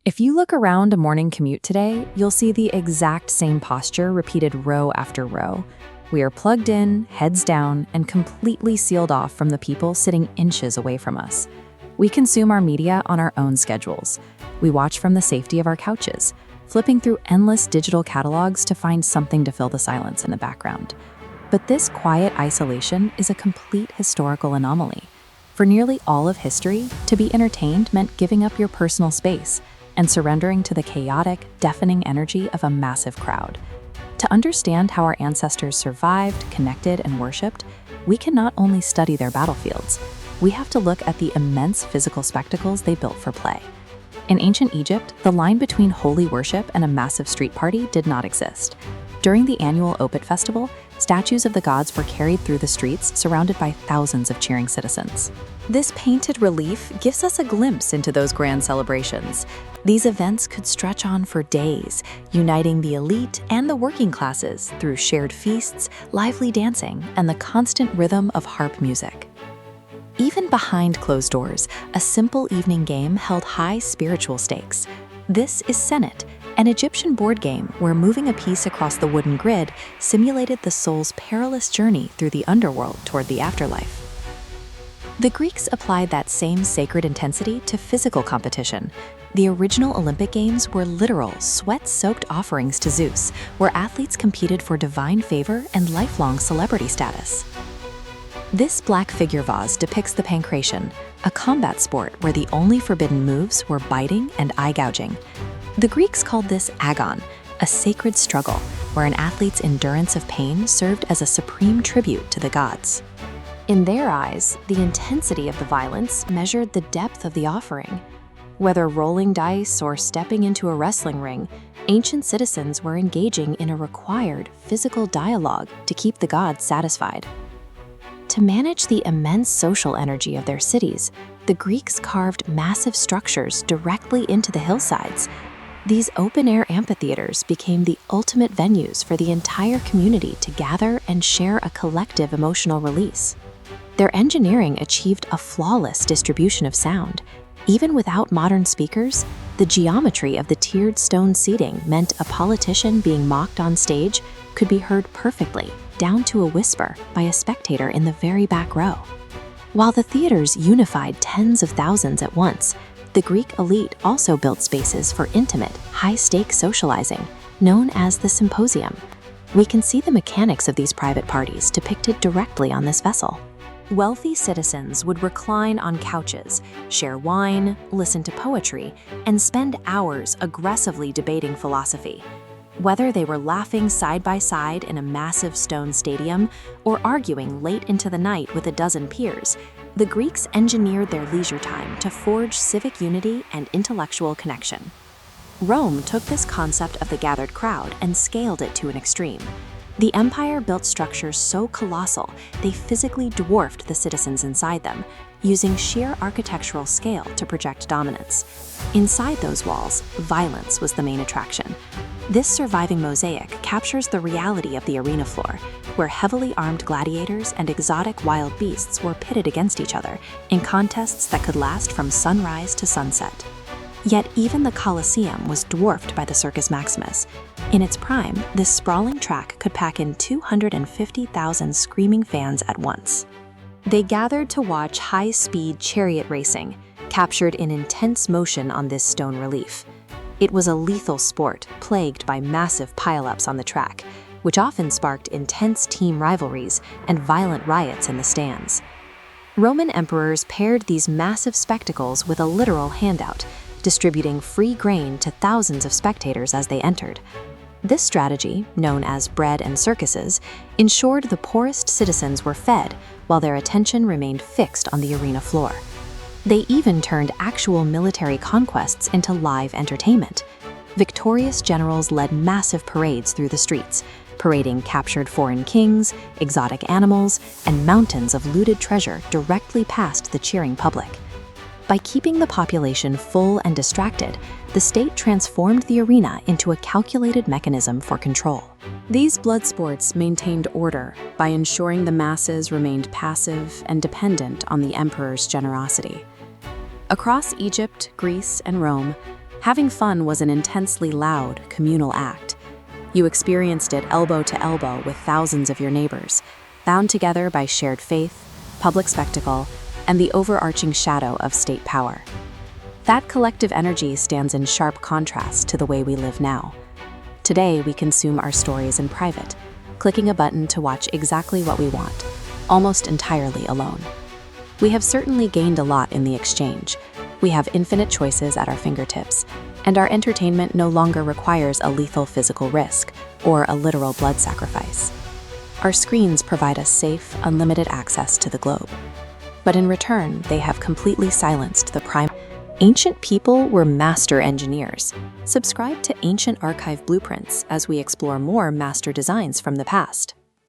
If you look around a morning commute today, you'll see the exact same posture repeated row after row. We are plugged in, heads down, and completely sealed off from the people sitting inches away from us. We consume our media on our own schedules. We watch from the safety of our couches, flipping through endless digital catalogs to find something to fill the silence in the background. But this quiet isolation is a complete historical anomaly. For nearly all of history, to be entertained meant giving up your personal space and surrendering to the chaotic, deafening energy of a massive crowd. To understand how our ancestors survived, connected, and worshipped, we can not only study their battlefields, we have to look at the immense physical spectacles they built for play. In ancient Egypt, the line between holy worship and a massive street party did not exist. During the annual Opet festival, statues of the gods were carried through the streets surrounded by thousands of cheering citizens. This painted relief gives us a glimpse into those grand celebrations. These events could stretch on for days, uniting the elite and the working classes through shared feasts, lively dancing, and the constant rhythm of harp music. Even behind closed doors, a simple evening game held high spiritual stakes. This is Senet, an Egyptian board game where moving a piece across the wooden grid simulated the soul's perilous journey through the underworld toward the afterlife. The Greeks applied that same sacred intensity to physical competition. The original Olympic Games were literal, sweat-soaked offerings to Zeus, where athletes competed for divine favor and lifelong celebrity status. This black figure vase depicts the pancration, a combat sport where the only forbidden moves were biting and eye gouging. The Greeks called this agon, a sacred struggle, where an athlete's endurance of pain served as a supreme tribute to the gods. In their eyes, the intensity of the violence measured the depth of the offering. Whether rolling dice or stepping into a wrestling ring, ancient citizens were engaging in a required physical dialogue to keep the gods satisfied. To manage the immense social energy of their cities, the Greeks carved massive structures directly into the hillsides. These open-air amphitheaters became the ultimate venues for the entire community to gather and share a collective emotional release. Their engineering achieved a flawless distribution of sound. Even without modern speakers, the geometry of the tiered stone seating meant a politician being mocked on stage could be heard perfectly, down to a whisper, by a spectator in the very back row. While the theaters unified tens of thousands at once, the Greek elite also built spaces for intimate, high-stakes socializing, known as the symposium. We can see the mechanics of these private parties depicted directly on this vessel. Wealthy citizens would recline on couches, share wine, listen to poetry, and spend hours aggressively debating philosophy. Whether they were laughing side by side in a massive stone stadium or arguing late into the night with a dozen peers, the Greeks engineered their leisure time to forge civic unity and intellectual connection. Rome took this concept of the gathered crowd and scaled it to an extreme. The empire built structures so colossal they physically dwarfed the citizens inside them, using sheer architectural scale to project dominance. Inside those walls, violence was the main attraction. This surviving mosaic captures the reality of the arena floor, where heavily armed gladiators and exotic wild beasts were pitted against each other in contests that could last from sunrise to sunset. Yet even the Colosseum was dwarfed by the Circus Maximus. In its prime, this sprawling track could pack in 250,000 screaming fans at once. They gathered to watch high-speed chariot racing, captured in intense motion on this stone relief. It was a lethal sport plagued by massive pileups on the track, which often sparked intense team rivalries and violent riots in the stands. Roman emperors paired these massive spectacles with a literal handout, distributing free grain to thousands of spectators as they entered. This strategy, known as bread and circuses, ensured the poorest citizens were fed while their attention remained fixed on the arena floor. They even turned actual military conquests into live entertainment. Victorious generals led massive parades through the streets, parading captured foreign kings, exotic animals, and mountains of looted treasure directly past the cheering public. By keeping the population full and distracted, the state transformed the arena into a calculated mechanism for control. These blood sports maintained order by ensuring the masses remained passive and dependent on the emperor's generosity. Across Egypt, Greece, and Rome, Having fun was an intensely loud, communal act. You experienced it elbow to elbow with thousands of your neighbors, bound together by shared faith, public spectacle, and the overarching shadow of state power. That collective energy stands in sharp contrast to the way we live now. Today, we consume our stories in private, clicking a button to watch exactly what we want, almost entirely alone. We have certainly gained a lot in the exchange. We have infinite choices at our fingertips, and our entertainment no longer requires a lethal physical risk or a literal blood sacrifice. Our screens provide us safe, unlimited access to the globe. But in return, they have completely silenced the prime. Ancient people were master engineers. Subscribe to Ancient Archive Blueprints as we explore more master designs from the past.